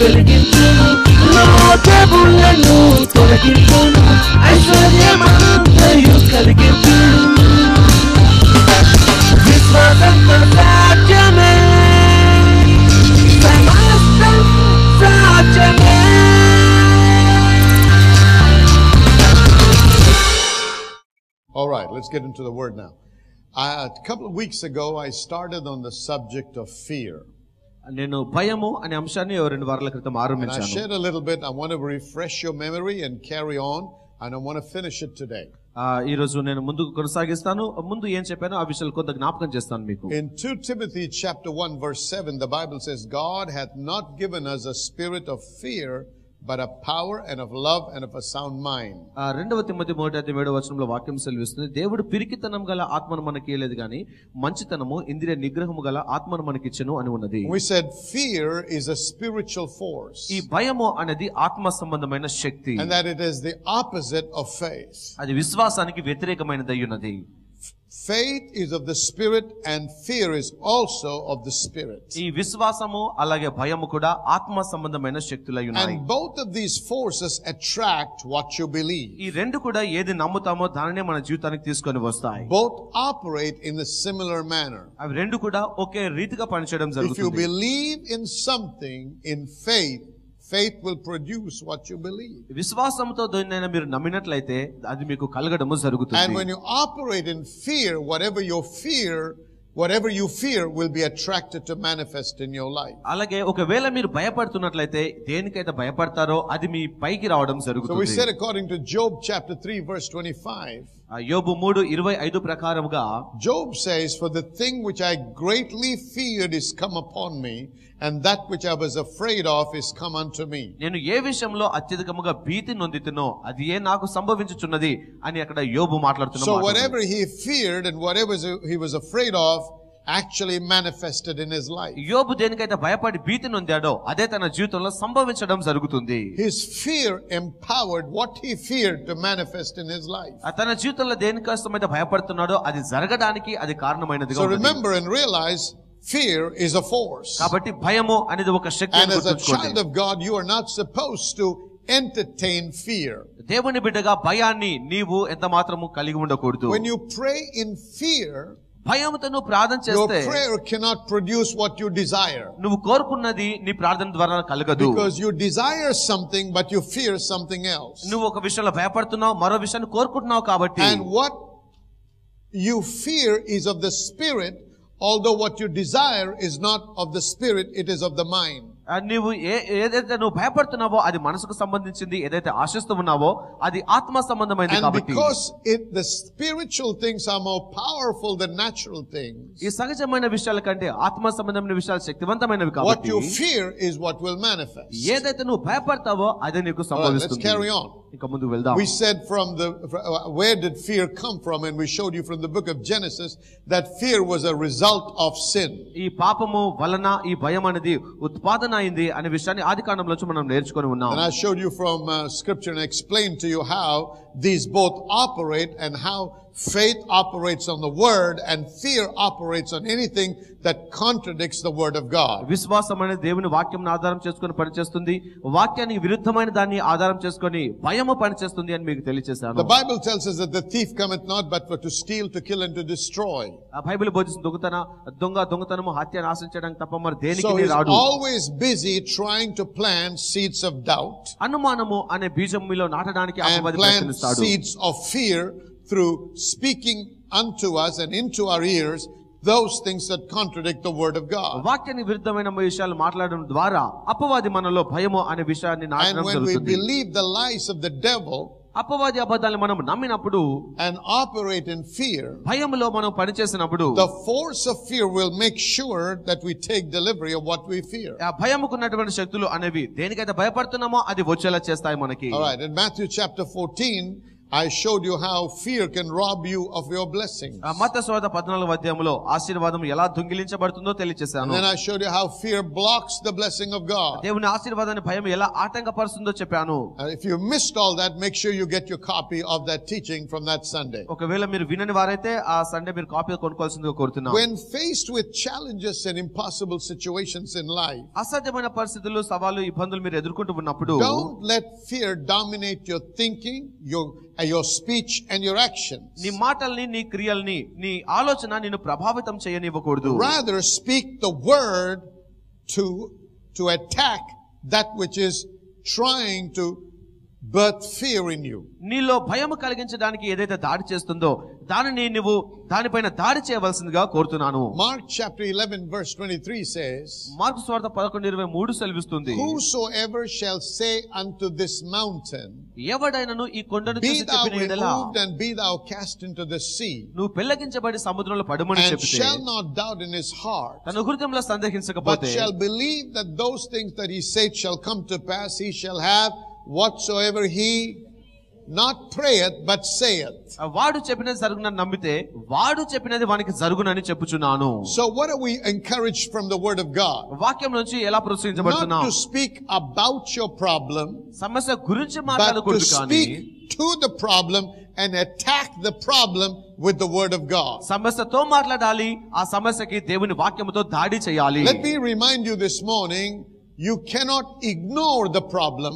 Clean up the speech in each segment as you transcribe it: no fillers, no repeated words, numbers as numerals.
వెలిగించును, లోకములను తొలగించును, ఐశ్వర్యమంతయు కలిగించును. విశ్వాసంతో సాధ్యమే, సమస్తం సాధ్యమే. All right, let's get into the word now. A couple of weeks ago, I started on the subject of fear. నేను భయము అనే అంశాన్ని 2 వారాల క్రితం And I ఆరంభించాను. shared a little bit. I want to refresh your memory and carry on, and I want to finish it today. ఈ రోజు నేను ముందుకు కొనసాగిస్తాను. ముందు ఏం చెప్పానో ఆ విషయాలు కొంత జ్ఞాపకం చేస్తాను మీకు. In 2 Timothy chapter 1 verse 7, the Bible says, God hath not given us a spirit of fear, but of power and of love and of a sound mind. 2 Timothy 1:7 వాక్యం సెలవిస్తుంది, దేవుడు పిరికితనం గల ఆత్మను మనకి ఇవ్వలేదు గాని మంచితనము ఇంద్రియ నిగ్రహము గల ఆత్మను మనకిచ్చెను అని ఉన్నది. We said fear is a spiritual force. ఈ భయము అనేది ఆత్మ సంబంధమైన శక్తి. And that it is the opposite of faith. అది విశ్వాసానికి వ్యతిరేకమైనదై ఉన్నది. Faith is of the spirit and fear is also of the spirit. ఈ విశ్వాసము అలాగే భయము కూడా ఆత్మ సంబంధమైన శక్తులై ఉన్నాయి. And both of these forces attract what you believe. ఈ రెండు కూడా ఏది నమ్ముతామో దానినే మన జీవితానికి తీసుకొని వస్తాయి. Both operate in a similar manner. అవి రెండు కూడా ఒకే రీతిగా పనిచేయడం జరుగుతుంది. If you believe in something in faith, faith will produce what you believe. విశ్వాసంతో దేన్నైనా మీరు నమ్మినట్లయితే అది మీకు కలగడము జరుగుతుంది. And when you operate in fear, whatever you fear will be attracted to manifest in your life. అలాగే ఒకవేళ మీరు భయపడుతున్నట్లయితే దేనికైతే భయపడతారో అది మీ పైకి రావడం జరుగుతుంది. So we said according to Job chapter 3 verse 25, యోబు 3:25 ప్రకారముగా Job says, for the thing which I greatly feared is come upon me, and that which I was afraid of is come unto me. నేను ఏ విషయంలో అత్యధికముగా భీతి నొందితునో అది ఏ నాకు సంభవించుచున్నది అని అక్కడ యోబు మాట్లాడుతున్నాడు. So whatever he feared and whatever he was afraid of actually manifested in his life. యోబు దేనికైతే భయపడి భీతి నొందాడో అదే తన జీవితంలో సంభవించడం జరుగుతుంది. His fear empowered what he feared to manifest in his life. తన జీవితంలో దేనికోసమైతే భయపడుతున్నాడో అది జరగడానికి అది కారణమైనదిగా So ఉన్నది. remember and realize fear is a force. కాబట్టి భయము అనేది ఒక శక్తి And అని as a గుర్తుంచుకోండి. child of God, you are not supposed to entertain fear. దేవుని బిడ్డగా భయాన్ని నీవు ఎంత మాత్రము కలిగి ఉండకూడదు. When you pray in fear, భయముతో నువ్వు ప్రార్థన your చేస్తే prayer cannot produce what you desire. నువ్వు కోరుకున్నది నీ ప్రార్థన ద్వారా కలగదు. Because you desire something but you fear something else. నువ్వు ఒక విషయంలో భయపడుతున్నావు, మరో విషయాన్ని కోరుకుంటున్నావు కాబట్టి. And what you fear is of the spirit, although what you desire is not of the spirit, it is of the mind. నువ్వు ఏదైతే నువ్వు భయపడుతున్నావో అది మనసుకు సంబంధించింది, ఏదైతే ఆశిస్తూ ఉన్నావో అది ఆత్మ సంబంధమైనది And కాబట్టి. because the spiritual things are more powerful than natural things, ఈ సహజమైన విషయాల కంటే ఆత్మ సంబంధమైన విషయాలు శక్తివంతమైనవి what కాబట్టి you fear is what will manifest. ఏదైతే నువ్వు భయపడతావో అదే నీకు All right, let's సంభవిస్తుంది. carry on. ఇంకా ముందుకు వెళ్దాం. We said where did fear come from, and we showed you from the book of Genesis that fear was a result of sin. ఈ పాపము వలన ఈ భయం అనేది ఉత్పాదన అయింది అనే విషయాన్ని ఆదికాండంలో మనం నేర్చుకొని ఉన్నాం. And I showed you from scripture and explained to you how these both operate and how faith operates on the word and fear operates on anything that contradicts the word of God. విశ్వాసం అనేది దేవుని వాక్యంను ఆధారం చేసుకొని పనిచేస్తుంది, వాక్యానికి విరుద్ధమైన దాన్ని ఆధారం చేసుకొని భయము పనిచేస్తుంది అని మీకు తెలియజేశాను. The Bible tells us that the thief cometh not but for to steal, to kill and to destroy. ఆ బైబిల్ బోధిస్తుంది దొంగతనము హత్య నాశించడానికి తప్ప మరి So దేనికి he's రాడు. always busy trying to plant seeds of doubt అనుమానము అనే బీజం మీలో నాటడానికి and అపవాది plant ప్రయత్నిస్తాడు. seeds of fear through speaking unto us and into our ears those things that contradict the word of God. వాక్యానికి విరుద్ధమైన విషయాలు మాట్లాడడం ద్వారా అపవాది మనలో భయము అనే విషయాన్ని And నాటడం when we జరుగుతుంది. believe the lies of the devil అపవాది అబద్ధాలను మనం నమ్మినప్పుడు and operate in fear, భయములో మనం పనిచేసినప్పుడు the force of fear will make sure that we take delivery of what we fear. ఆ భయముకున్నటువంటి శక్తులు అనేవి దేనికైతే భయపడుతున్నామో అది వచ్చేలా చేస్తాయి మనకి. All right, in Matthew chapter 14, I showed you how fear can rob you of your blessings. మత్తయి సువార్త 14వ అధ్యాయంలో ఆశీర్వాదం ఎలా దొంగిలించబడుతుందో And తెలియజేశాను. then I showed you how fear blocks the blessing of God. దేవుని ఆశీర్వాదాన్ని భయం ఎలా ఆటంకపరుస్తుందో చెప్పాను. If you missed all that, make sure you get your copy of that teaching from that Sunday. ఒకవేళ మీరు వినని వారైతే ఆ సండే మీరు కాపీ కొనుక్కోవాల్సిందిగా కోరుతున్నాను. When faced with challenges and impossible situations in life, అసాధ్యమైన పరిస్థితులు, సవాలు, ఇబ్బందులు మీరు ఎదుర్కొంటూ ఉన్నప్పుడు don't let fear dominate your thinking, your speech and your actions. నీ మాటల్ని, నీ క్రియల్ని, నీ ఆలోచన నిన్ను ప్రభావితం చేయనివ్వకూడదు. Rather speak the word to attack that which is trying to birth fear in you. నీలో భయం కలిగించడానికి ఏదైతే దాడి చేస్తుందో దానిని నువ్వు దానిపైన దాడి చేయవలసిందిగా కోరుతున్నాను. Mark chapter 11 verse 23 says, mark సువార్త 11:23 సెలవిస్తుంది, whosoever shall say unto this mountain, ఎవడైనను ఈ కొండను be చూసి thou చెప్పిన యెడల removed and be thou cast into the sea, నువ్వు పెళ్లగించబడి సముద్రంలో పడుమని and చెప్తే shall not doubt in his heart, తన హృదయంలో but సందేహించకపోతే shall believe that those things that he said shall come to pass, he shall have whatsoever he not prayeth but saith. వాడు చెప్పినది జరుగునని నమ్మితే వాడు చెప్పినది వానికి జరుగునని చెప్పుచున్నాను. So what are we encouraged from the word of God? వాక్యం నుంచి ఎలా ప్రోత్సహించబడుతున్నాం? Not to speak about your problem, సమస్య గురించి but to మాట్లాడకూడదు, కానీ speak to the problem and attack the problem with the word of God. సమస్యతో మాట్లాడాలి, ఆ సమస్యకి దేవుని వాక్యముతో దాడి చేయాలి. Let me remind you this morning, you cannot ignore the problem.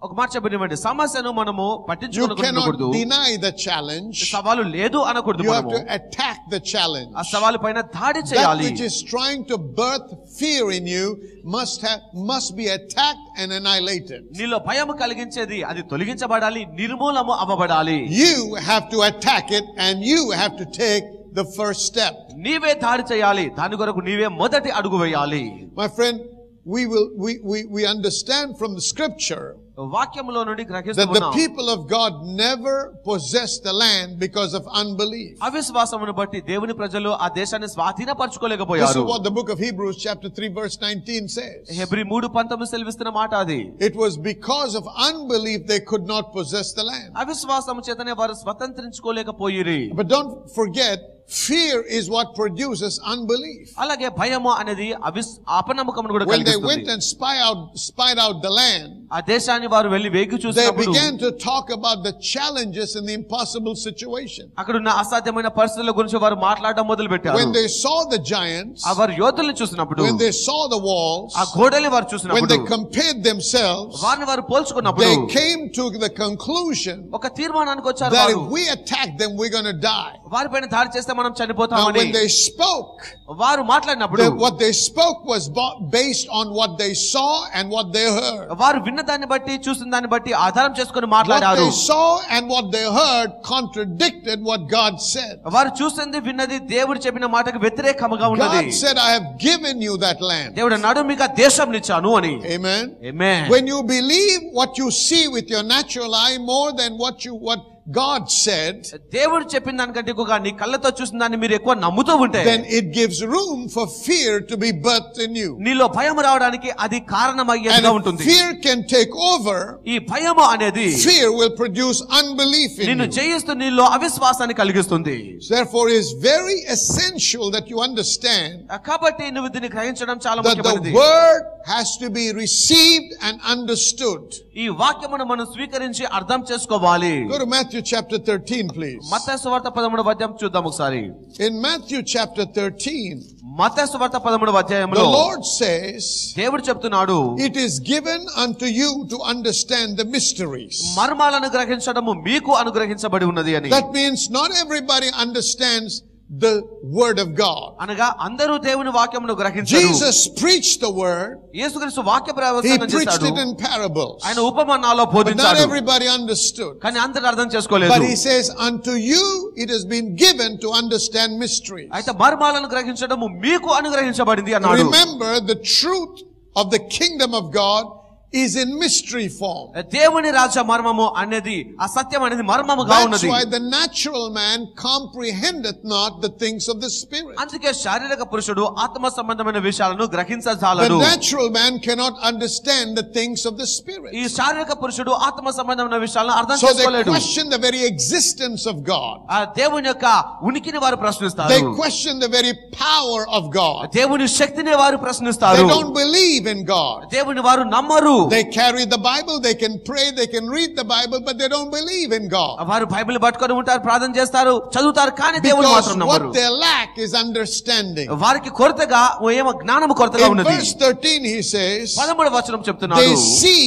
ఒక మాట చెప్పనివ్వండి, సమస్యను మనము You పట్టించుకోకూడదు, cannot deny the challenge. సవాలు లేదు అనకూడదు. You have మనము to attack the challenge. ఆ సవాలు పైన దాడి That చేయాలి. which is trying to birth fear in you must be attacked and annihilated. నీలో భయం కలిగించేది అది తొలగించబడాలి, నిర్మూలము అవ్వబడాలి. You have to attack it and you have to take the first step. నీవే దాడి చేయాలి, దాని కొరకు నీవే మొదటి అడుగు వేయాలి. My friend, we understand from the scripture వాక్యములో నుండి that the గ్రహిస్తున్నాం, people of God never possessed the land because of unbelief. అవిశ్వాసమును బట్టి దేవుని ప్రజలు ఆ దేశాన్ని This స్వాధీనపరచుకోలేకపోయారు. is what the book of Hebrews chapter 3 verse 19 says. Hebrew 3:19 సెలవిస్తున్న మాట అది. It was because of unbelief they could not possess the land. అవిశ్వాసము చేతనే వారు స్వతంత్రించుకోలేకపోయిరి. But don't forget, fear is what produces unbelief. అలాగే భయము అనేది అపనమ్మకమును కూడా When they went కలిగిస్తుంది. and spied out the land, ఆ దేశాన్ని వారు వెళ్లి వేగి they చూసినప్పుడు began to talk about the challenges and the impossible situation. అక్కడ ఉన్న అసాధ్యమైన పరిస్థితుల గురించి వారు మాట్లాడడం మొదలు పెట్టారు. When they saw the giants, వారు యోధుల్ని చూసినప్పుడు, when they saw the walls, ఆ గోడల్ని వారు when చూసినప్పుడు, they compared themselves, వారిని వారు పోల్చుకున్నప్పుడు they came to the conclusion ఒక తీర్మానానికి వచ్చారు. that వారు if we attack them, we're going to die. వారిపైన దాడి చేస్తే మనం Now, చనిపోతామని when they spoke, వారు మాట్లాడినప్పుడు what they spoke was based on what they saw and what they heard. వారు విన్న దాన్ని బట్టి, చూసిన దాన్ని బట్టి ఆధారం చేసుకుని What మాట్లాడారు. they saw and what they heard contradicted what God said. వారు చూసింది, విన్నది దేవుడు చెప్పిన మాటకు వ్యతిరేకముగా ఉన్నది. God said, I have given you that land. దేవుడు అన్నాడు, మీకు ఆ దేశం ఇచ్చాను అని. Amen. Amen. When you believe what you see with your natural eye more than what God said, దేవుడు చెప్పిన దానికంటే ఎక్కువగా నీ కళ్ళతో చూసిన దాన్ని మీరు ఎక్కువ నమ్ముతూ ఉంటే, then it gives room for fear to be birthed in you. నీలో భయం రావడానికి అది కారణమయ్యేదిగా And ఉంటుంది. if fear can take over, ఈ భయము అనేది fear will produce unbelief in నిన్ను you. జయిస్తూ నీలో అవిశ్వాసాన్ని కలిగిస్తుంది. Therefore, it is very essential that you understand కాబట్టి నువ్వు దీన్ని గ్రహించడం చాలా that ముఖ్యమైనది. the word has to be received and understood. ఈ వాక్యమును మనం స్వీకరించి అర్థం చేసుకోవాలి. Go to Matthew chapter 13, please. మత్తయి సువార్త 13వ అధ్యాయం చూద్దాం ఒకసారి. In Matthew chapter 13, మత్తయి సువార్త 13వ the అధ్యాయంలో Lord says, దేవుడు చెప్తున్నాడు, it is given unto you to understand the mysteries. మర్మాలను గ్రహించడము మీకు అనుగ్రహించబడి ఉన్నది అని. That means not everybody understands the word of God. అనగా అందరూ దేవుని వాక్యమును గ్రహించరు. Jesus preached the word. యేసుక్రీస్తు వాక్య He ప్రవచనం preached చేశాడు. it in parables. ఆయన ఉపమానాల్లో But not బోధించాడు. everybody understood. కానీ అందరూ అర్థం చేసుకోలేదు. But he says, unto you it has been given to understand mysteries. అయితే మర్మాలను గ్రహించడము మీకు అనుగ్రహించబడింది అన్నాడు. Remember, the truth of the kingdom of God is in mystery form. దేవుని రాజ్య మర్మము అనేది ఆ సత్యం అనేది మర్మముగా That's ఉన్నది. why the natural man comprehendeth not the things of the spirit. అందుకే శారీరక పురుషుడు ఆత్మ సంబంధమైన విషయాలను గ్రహించజాలడు. The natural man cannot understand the things of the spirit. ఈ శారీరక పురుషుడు ఆత్మ సంబంధమైన విషయాలను అర్థం So they చేసుకోలేడు. question the very existence of God. ఆ దేవుని యొక్క ఉనికిని వారు ప్రశ్నిస్తారు. They question the very power of God. దేవుని శక్తిని వారు ప్రశ్నిస్తారు. They don't believe in God. దేవుని వారు నమ్మరు. They carry the Bible, they can pray, they can read the Bible, but they don't believe in God. వారు బైబిల్ పట్టుకొని ఉంటారు, ప్రార్థన చేస్తారు, చదువుతారు, కానీ దేవుని Because మాత్రం నమ్మరు. what they lack is understanding. వారికి కొరతగా ఏమో జ్ఞానము కొరతగా In ఉన్నది. verse 13 he says, 13వ వచనం చెప్తున్నాడు. they see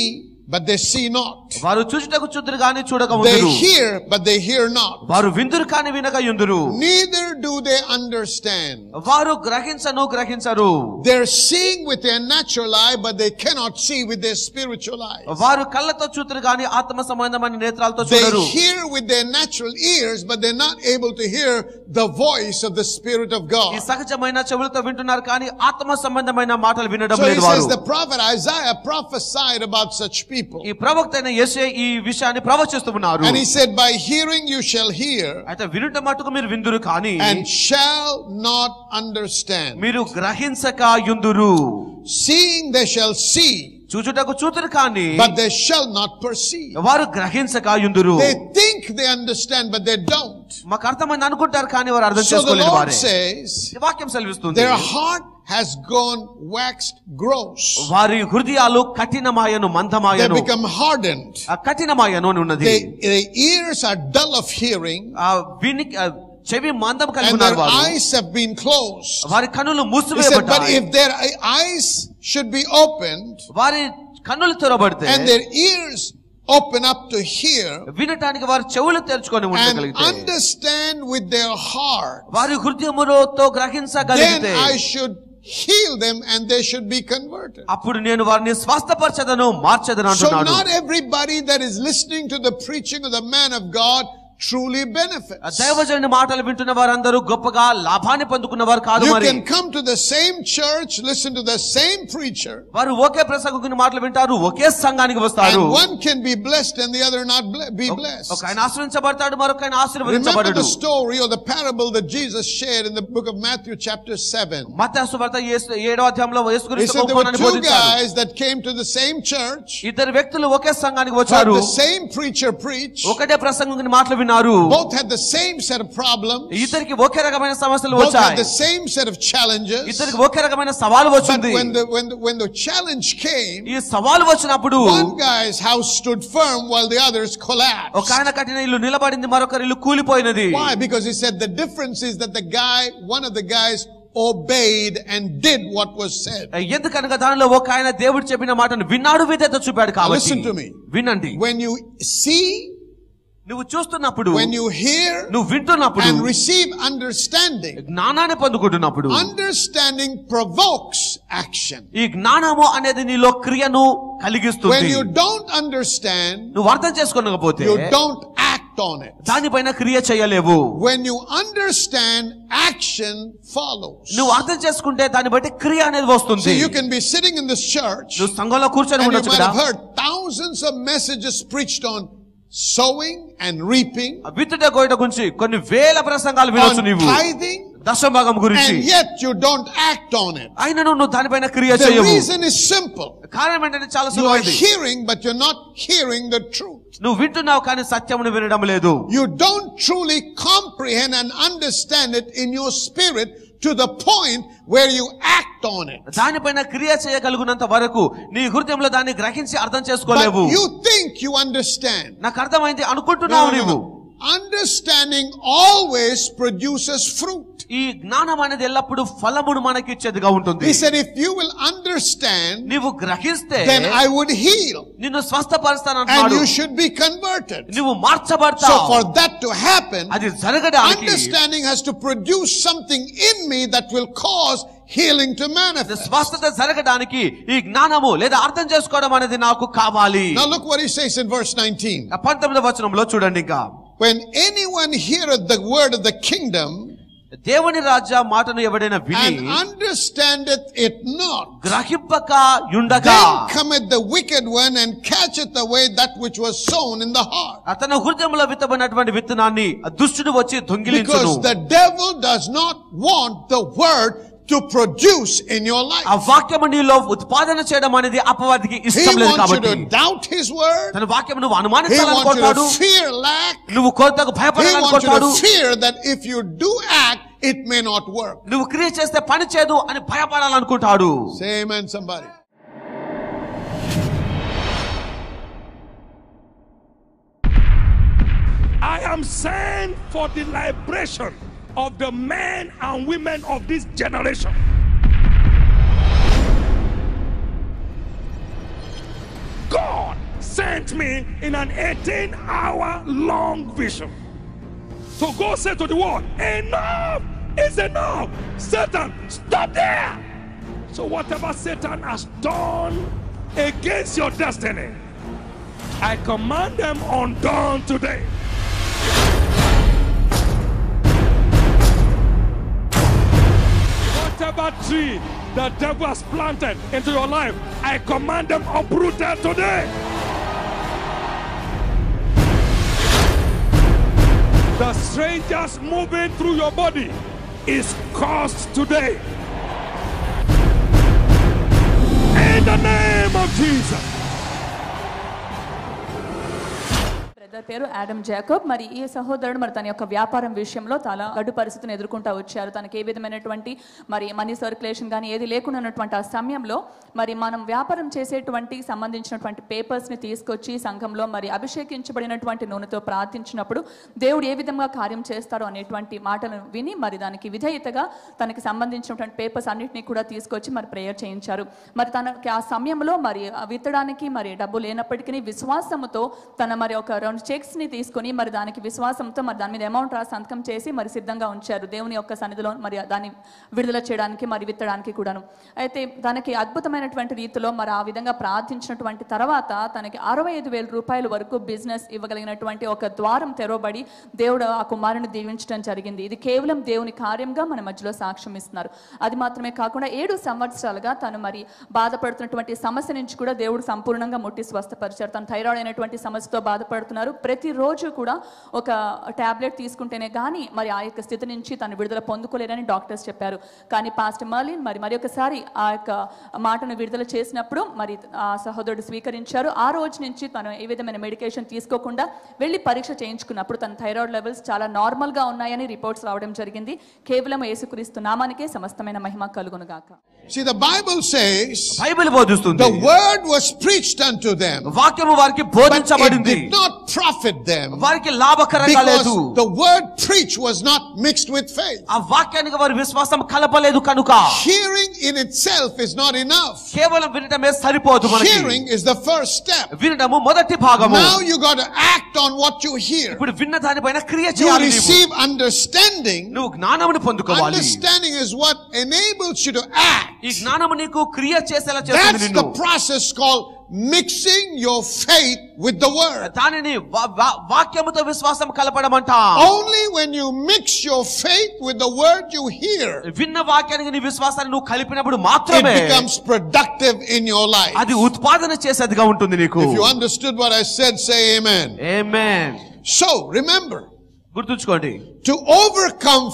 but they see not. వారు చూచుటకు చూదురు గాని చూడక They ఉందురు. hear but they hear not. వారు విందురు కాని వినక యుందురు. Neither do they understand. వారు గ్రహించరు. They're seeing with their natural eye but they cannot see with their spiritual eyes. వారు కళ్ళతో చూతురు గాని ఆత్మ సంబంధమైన నేత్రాలతో They చూడరు. hear with their natural ears but they're not able to hear the voice of the Spirit of ఈ God. సహజమైన చెవులతో వింటున్నారు కానీ ఆత్మ సంబంధమైన మాటలు వినడం So he లేదు says వారు. the prophet Isaiah prophesied about such people. ఈ ప్రవక్త అయిన యెషయా ఈ విషయాన్ని ప్రవచిస్తున్నారు. And he said, by hearing you shall hear అయితే వినుట మట్టుకు మీరు విందురు కానీ and shall not understand. మీరు గ్రహించక యుందురు. Seeing they shall see చూచుటకు చూతురు కానీ but they shall not perceive. వారు గ్రహించక యుందురు. They think they understand but they don't. మాకు అర్థమైంది అనుకుంటారు కానీ వారు అర్థం So the చేసుకోలేని Lord వారే. says ఈ వాక్యం సెలవిస్తుంది. their heart has gone waxed gross. వారి హృదయాలు కఠినమాయను They మందమాయను. become hardened. ఆ కఠినమాయను అని ఉన్నది. Their ears are dull of hearing ఆ చెవి మందం కలిగి and ఉన్నారు their వారు. eyes have been closed. వారి కన్నులు He said, but మూసివేయబడ్డాయి. if their eyes should be opened వారి కన్నులు తెరవబడితే and their ears open up to hear వినటానికి వారి చెవులు తెరుచుకొని and ఉండగలిగితే understand with their heart, వారి హృదయముతో then గ్రహించగలిగితే I should heal them and they should be converted. అప్పుడు నేను వారిని స్వస్థపరచదను మార్చదను So అంటున్నాడు. not everybody that is listening to the preaching of the man of God truly benefits. దైవజనుని మాటలు వింటున్న వారందరూ గొప్పగా లాభాన్ని పొందుకున్నవారు కాదు. You మరి can come to the same church, listen to the same preacher, వారు ఒకే ప్రసంగుని మాటలు వింటారు, ఒకే సంఘానికి వస్తారు. and one can be blessed and the other not be blessed. ఒక ఆయన ఆశీర్వదించబడతాడు, మరొక ఆయన Remember ఆశీర్వదించబడడు. the story or the parable that Jesus shared in the book of Matthew chapter 7. మత్తయి సువార్త 7వ అధ్యాయంలో యేసు He క్రీస్తు said there were ఉపమానాన్ని two బోధించారు. guys that came to the same church, ఇద్దరు వ్యక్తులు ఒకే సంఘానికి heard వచ్చారు, the same preacher preach, ఒకటే ప్రసంగుని మాటలు విన్నారు. both had the same set of problems, ఇద్దరికి ఒకే రకమైన సమస్యలు both had వచ్చాయి, the same set of challenges. ఇద్దరికి ఒకే రకమైన సవాలు But వచ్చింది. when the challenge came, ఈ సవాలు వచ్చినప్పుడు one guy's house stood firm while the others ఒక collapsed. ఆయన కట్టిన ఇల్లు నిలబడింది, మరొకరి ఇల్లు కూలిపోయినది. Why? Because he said the difference is that one of the guys obeyed and did what was said. ఎందుకనగా దానిలో ఒక ఆయన దేవుడు చెప్పిన మాటను విన్నాడు, విధేయత చూపాడు కాబట్టి. Listen to me. వినండి. When you see, నువ్వు చూస్తున్నప్పుడు, when you hear నువ్వు వింటున్నప్పుడు, and receive understanding, జ్ఞానాన్ని పొందుకుంటున్నప్పుడు, understanding provokes action. ఈ జ్ఞానము అనేది నీలో క్రియను When కలిగిస్తుంది. you don't understand, నువ్వు అర్థం చేసుకోకపోతే you don't act on it. దానిపైన క్రియ చేయలేవు. When you understand, action follows. నువ్వు అర్థం చేసుకుంటే దాన్ని బట్టి క్రియ అనేది వస్తుంది. See, you can be sitting in this church నువ్వు సంఘంలో కూర్చొని and you ఉండొచ్చు might కదా. have heard thousands of messages preached on sowing and reaping, విత్తుట కోయట గురించి కొన్ని వేల ప్రసంగాలు వినొచ్చు on నీవు, tithing, దశభాగం గురించి. and yet you don't act on it. అయినను నువ్వు దానిపైన క్రియ The చేయవు. reason is simple. కారణం ఏంటంటే చాలా You are సులువైంది. hearing, but you're not hearing the truth. నువ్వు వింటున్నావు కానీ సత్యమును వినడం లేదు. You don't truly comprehend and understand it in your spirit to the point where you act on it. దానిపైన క్రియ చేయగలుగునంత వరకు నీ హృదయంలో దాన్ని గ్రహించి అర్థం But చేసుకోలేవు. you think you understand. నాకు అర్థమైంది అనుకుంటున్నావు నీవు. Understanding always produces fruit. ఈ జ్ఞానం అనేది ఎల్లప్పుడూ ఫలమును మనకి ఇచ్చేదిగా ఉంటుంది. He said, if you will understand, నీవు గ్రహిస్తే then I would heal నిన్ను స్వస్థపరుస్తాను and అంటున్నాడు. you should be converted. నువ్వు So మార్చబడతావు. for that to happen, అది జరగడానికి understanding has to produce something in me that will cause healing to manifest. స్వస్థత జరగడానికి ఈ జ్ఞానము లేదా అర్థం చేసుకోవడం అనేది నాకు కావాలి. Now look what he says in verse 19. 19వ వచనంలో చూడండి. ఇంకా When anyone heareth the word of the kingdom దేవుని రాజ్య మాటను ఎవడైనా విని and understandeth it not, గ్రహింపక యుండగా then cometh the wicked one and catcheth away that which was sown in the heart. అతని హృదయంలో విత్తబడినటువంటి విత్తనాన్ని దుష్టుడు వచ్చి దొంగిలించును. Because the devil does not want the word to produce in your life. ఆ వాక్యము నీలో ఉత్పాదన చేయడం అనేది అపవాదికి He ఇష్టం లేదు wants you కాబట్టి to doubt his word. తన వాక్యము నువ్వు He అనుమానించాలనుకుంటాడు. wants you to fear lack. నువ్వు కొరతకు He wants you భయపడాలనుకుంటాడు. to fear that if you do act, it may not work. నువ్వు క్రియ చేస్తే పని చేయదు అని భయపడాలనుకుంటాడు. Say amen, somebody. I am sent for the liberation of the men and women of this generation. God sent me in an 18-hour long vision to go say to the world, enough is enough. Satan, stop there. So whatever Satan has done against your destiny, I command them undone today. Whatever tree the devil has planted into your life, I command them uprooted today. The strangers moving through your body is cursed today. In the name of Jesus. పేరు Adam Jacob. మరి ఈ సహోదరుడు మరి తన యొక్క వ్యాపారం విషయంలో చాలా గడ్డు పరిస్థితిని ఎదుర్కొంటూ వచ్చారు. తనకి ఏ విధమైనటువంటి మరి మనీ సర్క్యులేషన్ కానీ ఏది లేకుండా ఉన్నటువంటి ఆ సమయంలో మరి మనం వ్యాపారం చేసేటువంటి సంబంధించినటువంటి పేపర్స్ని తీసుకొచ్చి సంఘంలో మరి అభిషేకించబడినటువంటి నూనెతో ప్రార్థించినప్పుడు దేవుడు ఏ విధంగా కార్యం చేస్తారో అనేటువంటి మాటలను విని మరి దానికి విధేయతగా తనకి సంబంధించినటువంటి పేపర్స్ అన్నింటినీ కూడా తీసుకొచ్చి మరి ప్రేయర్ చేయించారు. మరి తనకి ఆ సమయంలో మరి విత్తడానికి మరి డబ్బు లేనప్పటికీ విశ్వాసముతో తన మరి ఒక 2 చెక్స్ ని తీసుకొని మరి దానికి విశ్వాసంతో మరి దాని మీద అమౌంట్ రాసి సంతకం చేసి మరి సిద్ధంగా ఉంచారు దేవుని యొక్క సన్నిధిలో మరి దాన్ని విడుదల చేయడానికి మరి విత్తడానికి కూడాను. అయితే తనకి అద్భుతమైనటువంటి రీతిలో మరి ఆ విధంగా ప్రార్థించినటువంటి తర్వాత తనకి 65,000 రూపాయల వరకు బిజినెస్ ఇవ్వగలిగినటువంటి ఒక ద్వారం తెరవబడి దేవుడు ఆ కుమారుని దీవించడం జరిగింది. ఇది కేవలం దేవుని కార్యంగా మన మధ్యలో సాక్ష్యం ఇస్తున్నారు. అది మాత్రమే కాకుండా 7 సంవత్సరాలుగా తను మరి బాధపడుతున్నటువంటి సమస్య నుంచి కూడా దేవుడు సంపూర్ణంగా ముట్టి స్వస్థపరిచారు. తను థైరాయిడ్ అయినటువంటి సమస్యతో బాధపడుతున్నారు. ప్రతిరోజు కూడా ఒక టాబ్లెట్ తీసుకుంటేనే కానీ మరి ఆ యొక్క స్థితి నుంచి తను విడుదల పొందుకోలేరని డాక్టర్స్ చెప్పారు. కానీ పాస్టర్ మర్లిన్ మరి ఒకసారి ఆ యొక్క మాటను విడుదల చేసినప్పుడు మరి ఆ సహోదరుడు స్వీకరించారు. ఆ రోజు నుంచి తను ఏ విధమైన మెడికేషన్ తీసుకోకుండా వెళ్ళి పరీక్ష చేయించుకున్నప్పుడు తన థైరాయిడ్ లెవెల్స్ చాలా నార్మల్ గా ఉన్నాయని రిపోర్ట్స్ రావడం జరిగింది. కేవలం యేసుక్రీస్తు నామానికే సమస్తమైన మహిమ కలుగును గాక. See, the Bible says Bible బోధిస్తుంది the word was preached unto them, వాక్యము వారికి but it బోధించబడింది, did not profit them వారికి లాభకరంగా లేదు. because the word preached was not mixed with faith. ఆ వాక్యానికి వారి విశ్వాసం కలపలేదు కనుక Hearing in itself is not enough. కేవలం వినటమే సరిపోదు. మనకి Hearing is the first step. వినడము మొదటి భాగము. Now you got to act on what you hear. ఇప్పుడు విన్న దానిపైన క్రియ You చేయాలి. receive understanding. నువ్వు జ్ఞానమును పొందుకోవాలి. Understanding is what enables you to act. ఈ జ్ఞానము నీకు క్రియ చేసేలా చేస్తుంది That's నిన్ను. the process called mixing your faith with the word. దానిని వాక్యముతో విశ్వాసం కలపడం అంట. Only when you mix your faith with the word you hear, విన్న వాక్యానికి నీ విశ్వాసాన్ని నువ్వు కలిపినప్పుడు it మాత్రమే becomes productive in your life. అది ఉత్పాదన చేసేదిగా ఉంటుంది నీకు. If you understood what I said, say amen. Amen. So remember, గుర్తుంచుకోండి, to overcome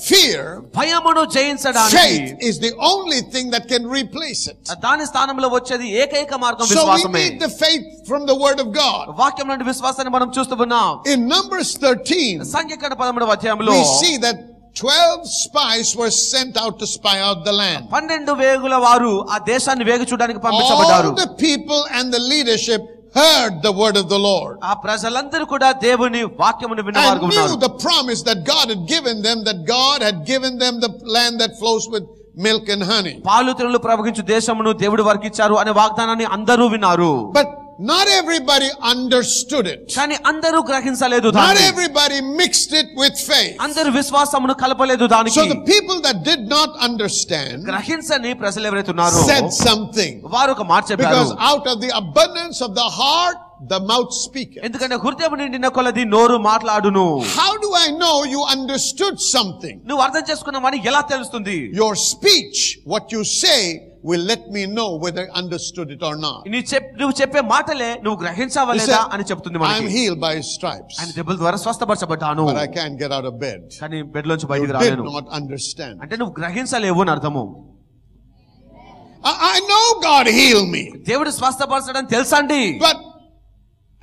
fear, భయమును జయించడానికి faith is the only thing that can replace it. దాని స్థానంలో వచ్చేది ఏకైక మార్గం So we విశ్వాసమే. need the faith from the word of God. వాక్యం నుండి విశ్వాసాన్ని మనం చూస్తున్నాం. In Numbers 13, సంఖ్యాకాండ 13వ అధ్యాయంలో we see that 12 spies were sent out to spy out the land. 12 వేగుల వారు ఆ దేశాన్ని వేగు చూడడానికి పంపించబడ్డారు. All the people and the leadership heard the word of the Lord ఆ ప్రజలందరూ కూడా దేవుని వాక్యమును విన్నవారుగా and knew ఉన్నారు. the promise that God had given them, that God had given them the land that flows with milk and honey. పాలు తేనెలు ప్రవహించు దేశమును దేవుడు వారికి ఇచ్చారు అనే వాగ్దానాన్ని అందరూ విన్నారు. But not everybody understood it. కానీ అందరూ గ్రహించలేదు Not దాన్ని. everybody mixed it with faith. అందరూ విశ్వాసమును కలపలేదు దానికి. So the people that did not understand గ్రహించని ప్రజలు ఎవరైతే ఉన్నారో said something. వారు ఒక మాట చెప్పారు. Because out of the abundance of the heart, the mouth speaketh. ఎందుకంటే హృదయం నిండిన కొలది నోరు మాట్లాడును. How do I know you understood something? నువ్వు అర్థం చేసుకున్నావని ఎలా తెలుస్తుంది? Your speech, what you say, will let me know whether I understood it or not. నువ్వు చెప్పే మాటలే నువ్వు గ్రహించావా లేదా అని చెప్తుంది I am మనకి. healed by his stripes, ఆయన దెబ్బల ద్వారా స్వస్థపరచబడ్డాను. but I can't get out of bed. కానీ బెడ్ లోంచి You బయటికి did రాలేను. not understand. అంటే నువ్వు గ్రహించలేవు అని అర్థము. I know God healed me, దేవుడు స్వస్థపరచడం తెలుసా అండి, but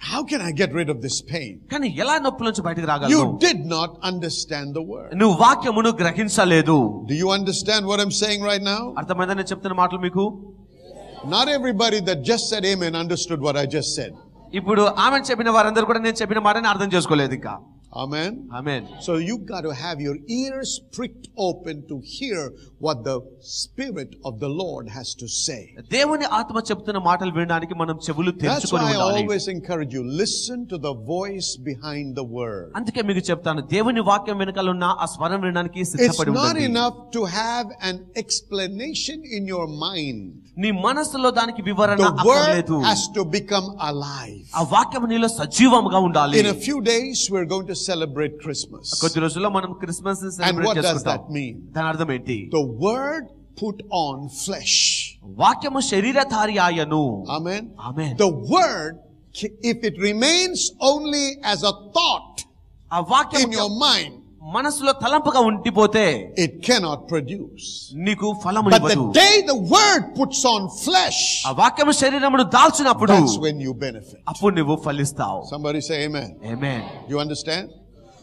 how can I get rid of this pain? కానీ ఎలా నొప్పి నుంచి బయటికి రాగలను? You did not understand the word. నువ్వు వాక్యమును గ్రహించలేదు. Do you understand what I'm saying right now? అర్థమైందని నేను చెప్తున్న మాటలు మీకు. Not everybody that just said amen understood what I just said. ఇప్పుడు ఆమె చెప్పిన వారందరూ కూడా నేను చెప్పిన మాటని అర్థం చేసుకోలేదు ఇంకా. Amen. Amen. So you got to have your ears pricked open to hear what the Spirit of the Lord has to say. దేవుని ఆత్మ చెప్తున్న మాటలు వినడానికి మనం చెవులు That's తెరుచుకొని why I ఉండాలి. always encourage you, listen to the voice behind the word. అందుకే మీకు చెప్తాను, దేవుని వాక్యం వెనకాల ఉన్న ఆ స్వరం వినడానికి It's సిద్ధపడి not ఉండండి. enough to have an explanation in your mind. నీ మనసులో దానికి వివరణ The అక్కర్లేదు. word has to become alive. ఆ వాక్యం నీలో సజీవంగా ఉండాలి. In a few days we're going to celebrate Christmas. కొద్ది రోజుల్లో మనం Christmas And celebrate what does చేసుకుంటాం. that mean? దాని అర్థం ఏంటి? The word put on flesh. వాక్యము శరీరధారి ఆయను. Amen. Amen. The word, if it remains only as a thought ఆ వాక్యం in your mind, మనసులో తలంపుగా ఉండిపోతే it cannot produce. నీకు ఫలము But ఇవ్వదు. the day the word puts on flesh, ఆ వాక్యము శరీరమును దాల్చినప్పుడు that's when you benefit. అప్పుడు నువ్వు ఫలిస్తావు. Somebody say amen. Amen. You understand?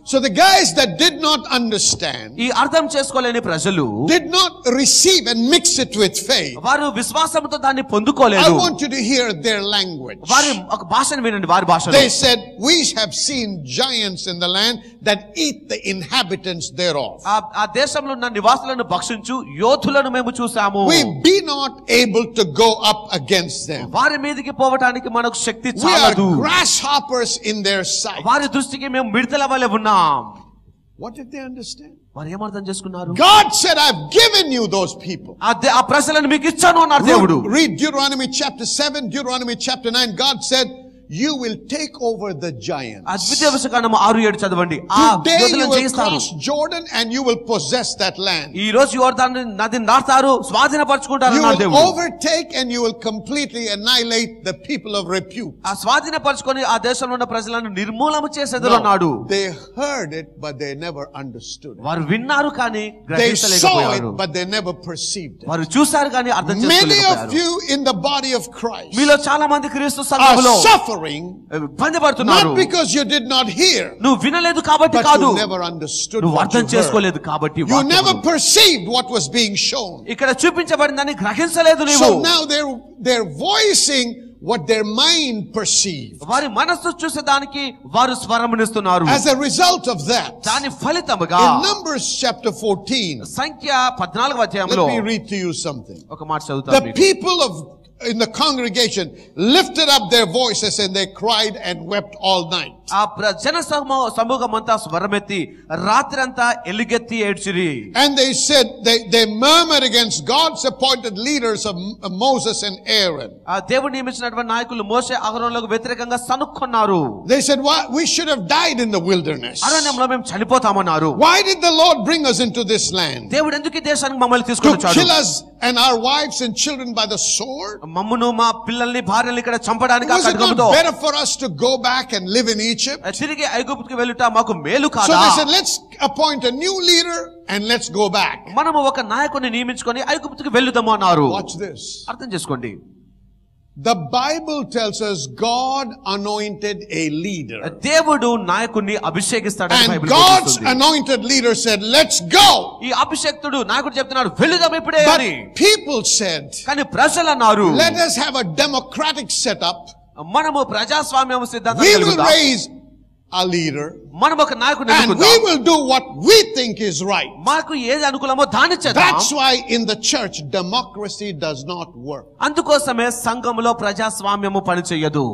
So the guys that did not understand, ఈ అర్థం చేసుకోలేని ప్రజలు did not receive and mix it with faith. వారు విశ్వాసంతో దాన్ని I పొందుకోలేదు. want you to hear their language. వారి ఒక భాషను వినండి, వారి భాషలో. They said, we have seen giants in the land that eat the inhabitants thereof. ఆ దేశంలో ఉన్న నివాసులను భక్షించు యోధులను మేము చూసాము. We be not able to go up against them. వారి మీదకి పోవటానికి మనకు శక్తి We are చాలదు. grasshoppers in their sight. వారి దృష్టికి మేము మిడతల వలె ఉన్నాం. What did they understand? వారు ఏమర్థం చేసుకున్నారు? God said, I've given you those people. ఆ ప్రజలను మీకు ఇచ్చాను అన్నారు దేవుడు. Read Deuteronomy chapter 7, Deuteronomy chapter 9. God said, you will take over the giants. ద్వితీయోపదేశకాండము 6-7 చదవండి. ఆ Today you యోధులను will జయిస్తారు. cross Jordan and you will possess that land. ఈ రోజు యోర్దాను నదిని దాటుతారు, స్వాధీనపరచుకుంటారు You అన్నారు will దేవుడు. overtake and you will completely annihilate the people of repute. ఆ స్వాధీనపరచుకొని ఆ దేశంలో ఉన్న ప్రజలను నిర్మూలన చేసేదరు అన్నాడు. They heard it but they never understood it. వారు విన్నారు కానీ They saw గ్రహించలేకపోయారు. it but they never perceived it. వారు చూశారు కానీ అర్థం Many of చేసుకోలేకపోయారు. you in the body of Christ మీలో చాలా మంది క్రీస్తు are సంఘములో suffering ఇబ్బంది పడుతున్నారు. not because you did not hear, నువ్వు వినలేదు కాబట్టి but కాదు, you never understood నువ్వు what అర్థం you heard. చేసుకోలేదు కాబట్టి. You never perceived what was being shown. ఇక్కడ చూపించబడిందని గ్రహించలేదు నీవు. So now they're voicing what their mind perceived. వారి మనస్సు చూసేదానికి వారు స్వరమునిస్తున్నారు. As a result of that, దాని ఫలితముగా in Numbers chapter 14, సంఖ్య 14వ అధ్యాయంలో let me read to you something. ఒక మాట చదువుతాను The మీకు. people in the congregation lifted up their voices and they cried and wept all night. ఆ జన సమూహమంతా స్వరమెత్తి రాత్రంతా ఎలుగెత్తి ఏడ్చిరి. And they said, they murmured against God's appointed leaders of Moses and Aaron. ఆ దేవుడు నియమించినటువంటి నాయకులు మోషే అహరోనులకు వ్యతిరేకంగా సనుక్కున్నారు. They said, we should have died in the wilderness. అరణ్యంలో మేము చనిపోతామన్నారు. Why did the Lord bring us into this land? దేవుడు ఎందుకు ఈ దేశానికి మమ్మల్ని తీసుకొని To వచ్చాడు? kill us and our wives and children by the sword? మమ్మును మా పిల్లల్ని భార్యల్ని ఇక్కడ చంపడానికి ఆ Was it ఖడ్గముతో. not better for us to go back and live in Egypt? తిరిగి ఐగుప్తుకి వెళ్ళుట మాకు మేలు So కాదా? they said, let's appoint a new leader and let's go back. మనము ఒక నాయకుడిని నియమించుకొని ఐగుప్తుకి వెళ్ళుదాము అన్నారు. Watch this. అర్థం చేసుకోండి. The Bible tells us God anointed a leader. దేవుడు నాయకుడిని అభిషేకిస్తాడని And బైబిల్ God's బోధిస్తుంది. anointed leader said, let's go. ఈ అభిషేక్తుడు నాయకుడు చెప్తున్నాడు వెళ్ళుదాం ఇప్పుడే అని. But people said, కానీ ప్రజలు అన్నారు let us have a democratic setup. మనము ప్రజాస్వామ్యం సిద్ధాంతం We will కలుగుదాం. raise a leader మనం ఒక నాయకుడిని and we ఎన్నుకుందాం. will do what we think is right. మాకు ఏది అనుకూలమో దాన్ని చేద్దాం. That's why in the church democracy does not work. అందుకోసమే సంఘములో ప్రజాస్వామ్యము పనిచేయదు.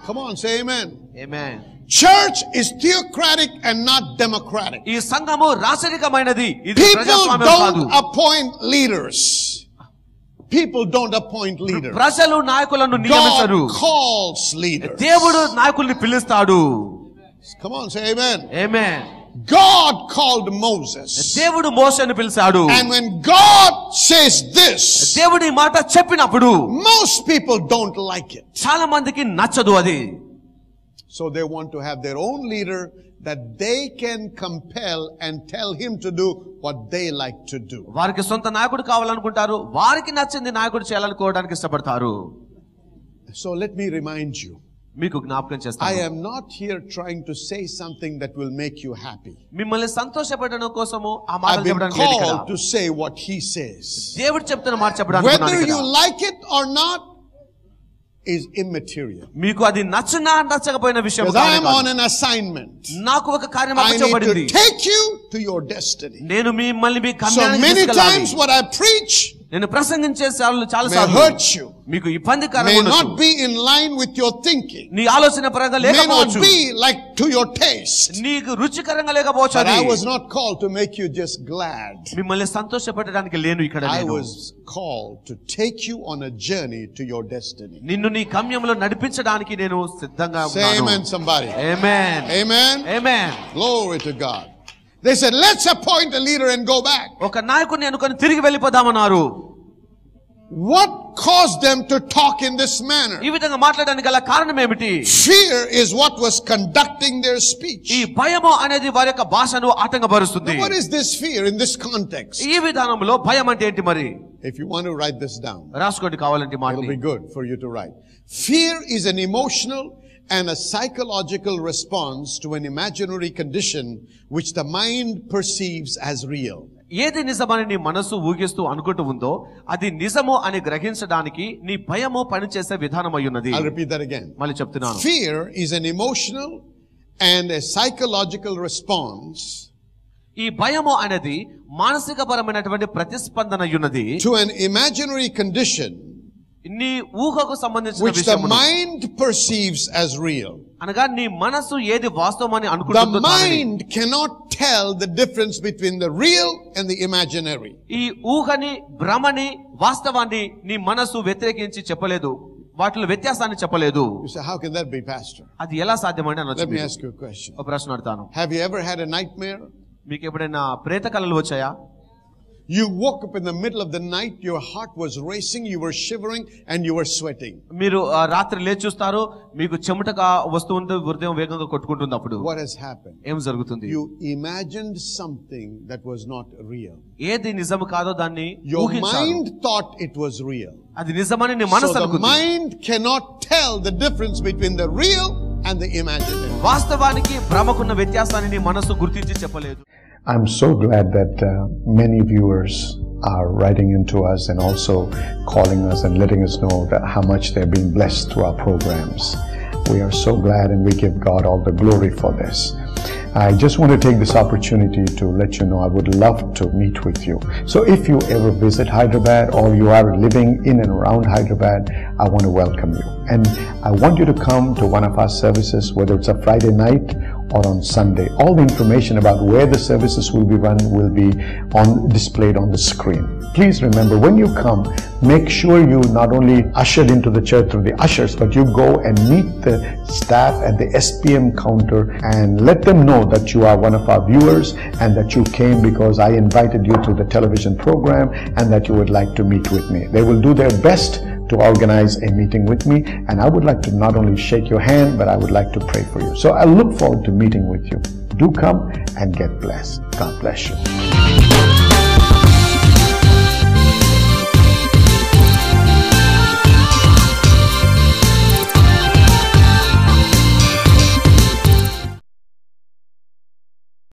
Come on, say amen. Amen. Church is theocratic and not democratic. ఈ సంఘము రాచరికమైనది, ఇది People ప్రజాస్వామ్యం కాదు. don't appoint leaders. People don't appoint leaders. ప్రజలు నాయకులను నియమించరు. God calls leaders. దేవుడు నాయకుల్ని పిలుస్తాడు. Come on, say amen. Amen. God called Moses. దేవుడు మోషేను పిలిచాడు. And when God says this, దేవుడు ఈ మాట చెప్పినప్పుడు most people don't like it. చాలా మందికి నచ్చదు అది. So they want to have their own leader that they can compel and tell him to do what they like to do. వారికి సొంత నాయకుడు కావాలనుకుంటారు. వారికి నచ్చింది నాయకుడు చేయాలనుకోవడానికి ఇష్టపడతారు. So let me remind you. మీకు జ్ఞాపకం I చేస్తాను. am not here trying to say something that will make you happy. మిమ్మల్ని సంతోషపెట్టడం కోసము ఆ I've మాటలు been చెప్పడానికి లేదు ఇక్కడ. called to say what he says. దేవుడు చెప్తున్న మాట చెప్పడానికి Whether ఉన్నాను you ఇక్కడ. like it or not is immaterial. మీకు అది నచ్చినా నచ్చకపోయిన విషయం Because I am కాదు. on an assignment. నాకు ఒక కార్యం I need అప్పచెప్పబడింది. to take you to your destiny. నేను మిమ్మల్ని మీ So గమ్యానికి many తీసుకెళ్ళాలి. times what I preach నేను ప్రసంగించే చాలా may సార్లు hurt you, మీకు may ఇబ్బందికరంగా not ఉండొచ్చు. be in line with your thinking, నీ ఆలోచన పరంగా may not లేకపోవచ్చు. be like to your taste. నీకు రుచికరంగా లేకపోవచ్చు But అది. I was not called to make you just glad. మిమ్మల్ని సంతోషపెట్టడానికి లేను ఇక్కడ I నేను. was called to take you on a journey to your destiny. నిన్ను నీ గమ్యంలో నడిపించడానికి నేను సిద్ధంగా Say ఉన్నాను. amen, somebody. Amen. Amen. Amen. Glory to God. They said, let's appoint a leader and go back. ఒక నాయకుడిని అనుకొని తిరిగి వెళ్ళిపోదామన్నారు. What caused them to talk in this manner? ఈ విధంగా మాట్లాడడానికి గల కారణం ఏమిటి? Fear is what was conducting their speech. ఈ భయము అనేది వారి యొక్క భాషను ఆటంకపరుస్తుంది. Now, what is this fear in this context? ఈ విధానంలో భయం అంటే ఏంటి మరి? If you want to write this down, రాసుకోండి కావాలంటే it'll be మాటని. good for you to write. Fear is an emotional and a psychological response to an imaginary condition which the mind perceives as real. ఏది నిజమని నీ మనసు ఊగిస్తూ అనుకుంటూ ఉందో అది నిజము అని గ్రహించడానికి నీ భయము పనిచేసే విధానం అయ్యున్నది. I'll repeat that again. మళ్ళీ చెప్తున్నాను. Fear is an emotional and a psychological response ఈ భయము అనేది మానసిక పరమైనటువంటి ప్రతిస్పందన అయ్యున్నది to an imaginary condition నీ ఊహకు సంబంధించిన which the విషయమును. mind perceives as real. అనగా నీ మనసు ఏది వాస్తవమని The అనుకుంటుందో దానిని. mind cannot tell the difference between the real and the imaginary. ఈ ఊహని భ్రమని వాస్తవాన్ని నీ మనసు వ్యతిరేకించి చెప్పలేదు. వాటిలో వ్యత్యాసాన్ని చెప్పలేదు. You say, how can that be, Pastor? అది ఎలా సాధ్యమని Let అనొచ్చు me మీరు. ask you a question. ఒక ప్రశ్న అడుగుతాను. Have you ever had a nightmare? మీకు ఎప్పుడైనా ప్రేత కలలు వచ్చాయా? You woke up in the middle of the night, your heart was racing, you were shivering, and you were sweating. మీరు రాత్రి లేచి చూస్తారు, మీకు చెమటగా వస్తుంది, హృదయం వేగంగా కొట్టుకుంటుంది. అప్పుడు What has happened? ఏం జరుగుతుంది? You imagined something that was not real. ఏది నిజము కాదో దాన్ని Your ఊహించారు. mind thought it was real. అది నిజమని నీ So మనసు the అనుకుంది. mind cannot tell the difference between the real and the imaginary. వాస్తవానికి భ్రమకున్న వ్యత్యాసాన్ని నీ మనసు గుర్తించి చెప్పలేదు. I'm so glad that many viewers are writing into us and also calling us and letting us know that how much they're being blessed through our programs. We are so glad and we give God all the glory for this. I just want to take this opportunity to let you know I would love to meet with you. So if you ever visit Hyderabad or you are living in and around Hyderabad, I want to welcome you. And I want you to come to one of our services, whether it's a Friday night or on Sunday. All the information about where the services will be run will be displayed on the screen. Please remember, when you come, make sure you not only ushered into the church through the ushers, but you go and meet the staff at the SPM counter and let them know that you are one of our viewers and that you came because I invited you to the television program and that you would like to meet with me. They will do their best to organize a meeting with me, and I would like to not only shake your hand, but I would like to pray for you. So I look forward to meeting with you. Do come and get blessed. God bless you.